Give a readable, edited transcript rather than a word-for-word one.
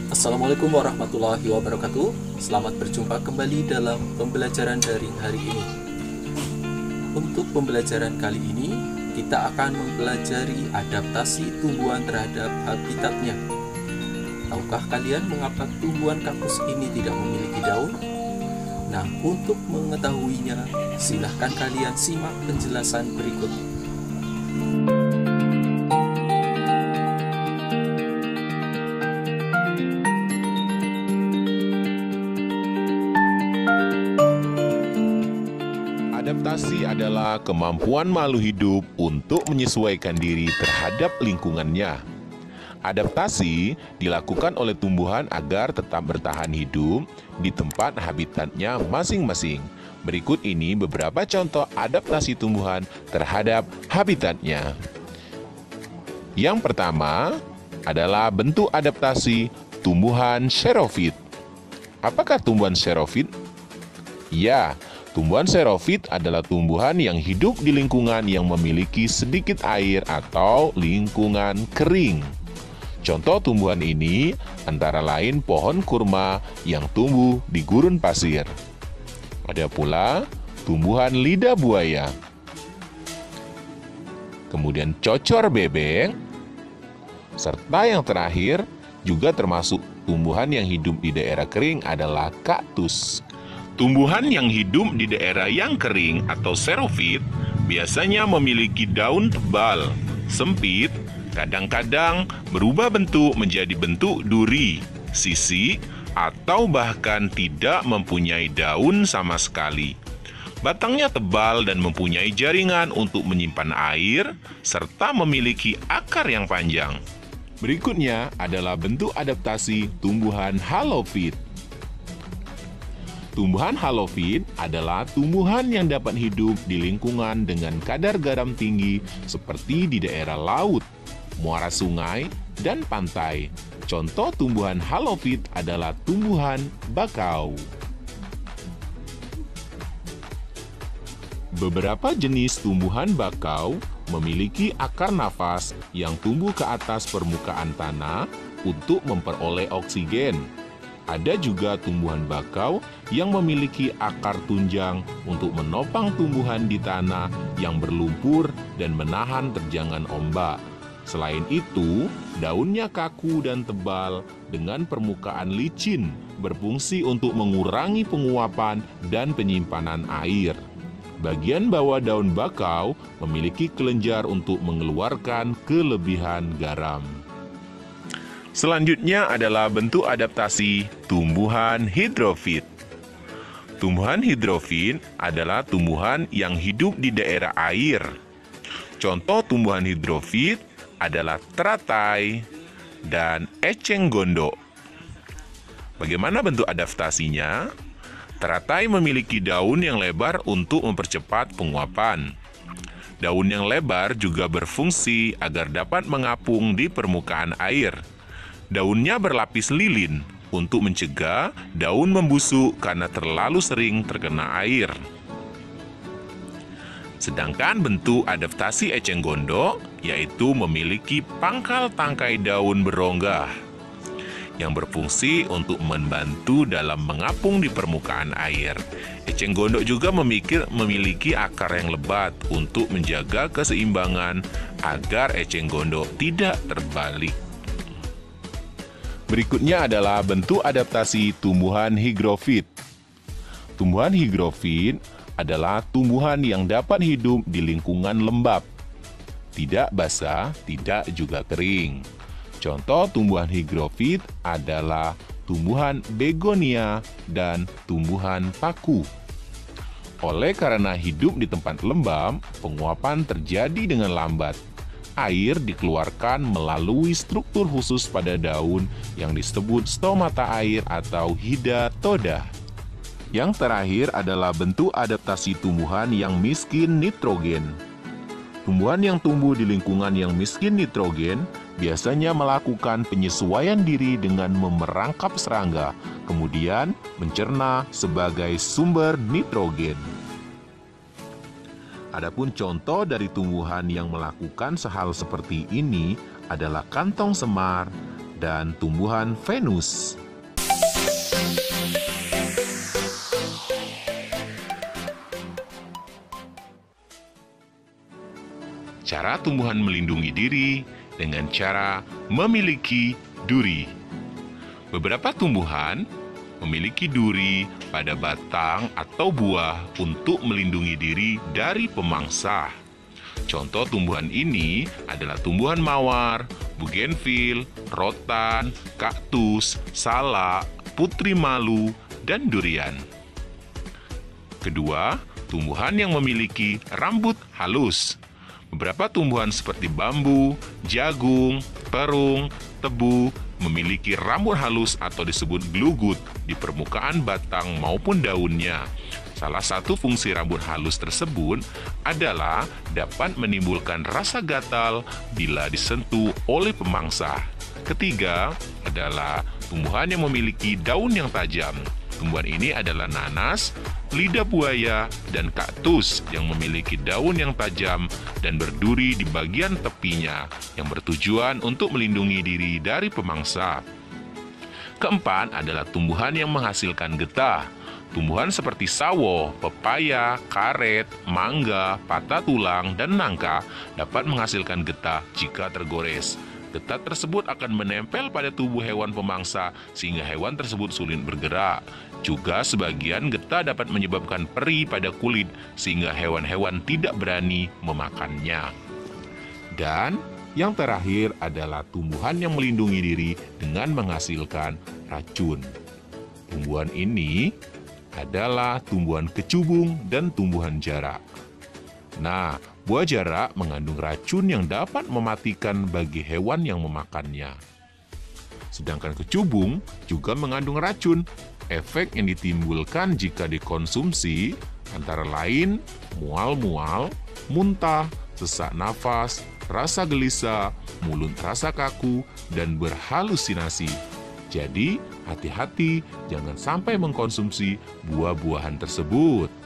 Assalamualaikum warahmatullahi wabarakatuh. Selamat berjumpa kembali dalam pembelajaran daring hari ini. Untuk pembelajaran kali ini, kita akan mempelajari adaptasi tumbuhan terhadap habitatnya. Tahukah kalian mengapa tumbuhan kaktus ini tidak memiliki daun? Nah, untuk mengetahuinya, silahkan kalian simak penjelasan berikut. Adaptasi adalah kemampuan makhluk hidup untuk menyesuaikan diri terhadap lingkungannya. Adaptasi dilakukan oleh tumbuhan agar tetap bertahan hidup di tempat habitatnya masing-masing. Berikut ini beberapa contoh adaptasi tumbuhan terhadap habitatnya. Yang pertama adalah bentuk adaptasi tumbuhan xerofit. Apakah tumbuhan xerofit? Ya, tumbuhan xerofit adalah tumbuhan yang hidup di lingkungan yang memiliki sedikit air atau lingkungan kering. Contoh tumbuhan ini antara lain pohon kurma yang tumbuh di gurun pasir. Ada pula tumbuhan lidah buaya. Kemudian cocor bebek. Serta yang terakhir juga termasuk tumbuhan yang hidup di daerah kering adalah kaktus. Tumbuhan yang hidup di daerah yang kering atau xerofit biasanya memiliki daun tebal, sempit, kadang-kadang berubah bentuk menjadi bentuk duri, sisi, atau bahkan tidak mempunyai daun sama sekali. Batangnya tebal dan mempunyai jaringan untuk menyimpan air, serta memiliki akar yang panjang. Berikutnya adalah bentuk adaptasi tumbuhan halofit. Tumbuhan halofit adalah tumbuhan yang dapat hidup di lingkungan dengan kadar garam tinggi seperti di daerah laut, muara sungai, dan pantai. Contoh tumbuhan halofit adalah tumbuhan bakau. Beberapa jenis tumbuhan bakau memiliki akar nafas yang tumbuh ke atas permukaan tanah untuk memperoleh oksigen. Ada juga tumbuhan bakau yang memiliki akar tunjang untuk menopang tumbuhan di tanah yang berlumpur dan menahan terjangan ombak. Selain itu, daunnya kaku dan tebal dengan permukaan licin, berfungsi untuk mengurangi penguapan dan penyimpanan air. Bagian bawah daun bakau memiliki kelenjar untuk mengeluarkan kelebihan garam. Selanjutnya adalah bentuk adaptasi tumbuhan hidrofit. Tumbuhan hidrofit adalah tumbuhan yang hidup di daerah air. Contoh tumbuhan hidrofit adalah teratai dan eceng gondok. Bagaimana bentuk adaptasinya? Teratai memiliki daun yang lebar untuk mempercepat penguapan. Daun yang lebar juga berfungsi agar dapat mengapung di permukaan air. Daunnya berlapis lilin untuk mencegah daun membusuk karena terlalu sering terkena air. Sedangkan bentuk adaptasi eceng gondok yaitu memiliki pangkal tangkai daun berongga yang berfungsi untuk membantu dalam mengapung di permukaan air. Eceng gondok juga memiliki akar yang lebat untuk menjaga keseimbangan agar eceng gondok tidak terbalik. Berikutnya adalah bentuk adaptasi tumbuhan higrofit. Tumbuhan higrofit adalah tumbuhan yang dapat hidup di lingkungan lembab, tidak basah, tidak juga kering. Contoh tumbuhan higrofit adalah tumbuhan begonia dan tumbuhan paku. Oleh karena hidup di tempat lembab, penguapan terjadi dengan lambat. Air dikeluarkan melalui struktur khusus pada daun yang disebut stomata air atau hidatoda. Yang terakhir adalah bentuk adaptasi tumbuhan yang miskin nitrogen. Tumbuhan yang tumbuh di lingkungan yang miskin nitrogen biasanya melakukan penyesuaian diri dengan memerangkap serangga, kemudian mencerna sebagai sumber nitrogen. Adapun contoh dari tumbuhan yang melakukan hal seperti ini adalah kantong semar dan tumbuhan Venus. Cara tumbuhan melindungi diri dengan cara memiliki duri. Beberapa tumbuhan memiliki duri pada batang atau buah untuk melindungi diri dari pemangsa. Contoh tumbuhan ini adalah tumbuhan mawar, bugenvil, rotan, kaktus, salak, putri malu, dan durian. Kedua, tumbuhan yang memiliki rambut halus. Beberapa tumbuhan seperti bambu, jagung, terung, tebu memiliki rambut halus atau disebut glugut di permukaan batang maupun daunnya. Salah satu fungsi rambut halus tersebut adalah dapat menimbulkan rasa gatal bila disentuh oleh pemangsa. Ketiga adalah tumbuhan yang memiliki daun yang tajam. Tumbuhan ini adalah nanas, lidah buaya, dan kaktus yang memiliki daun yang tajam dan berduri di bagian tepinya yang bertujuan untuk melindungi diri dari pemangsa. Keempat adalah tumbuhan yang menghasilkan getah. Tumbuhan seperti sawo, pepaya, karet, mangga, patah tulang, dan nangka dapat menghasilkan getah jika tergores. Getah tersebut akan menempel pada tubuh hewan pemangsa sehingga hewan tersebut sulit bergerak. Juga sebagian getah dapat menyebabkan perih pada kulit sehingga hewan-hewan tidak berani memakannya. Dan yang terakhir adalah tumbuhan yang melindungi diri dengan menghasilkan racun. Tumbuhan ini adalah tumbuhan kecubung dan tumbuhan jarak. Nah, buah jarak mengandung racun yang dapat mematikan bagi hewan yang memakannya. Sedangkan kecubung juga mengandung racun. Efek yang ditimbulkan jika dikonsumsi antara lain mual-mual, muntah, sesak nafas, rasa gelisah, mulut rasa kaku, dan berhalusinasi. Jadi, hati-hati jangan sampai mengkonsumsi buah-buahan tersebut.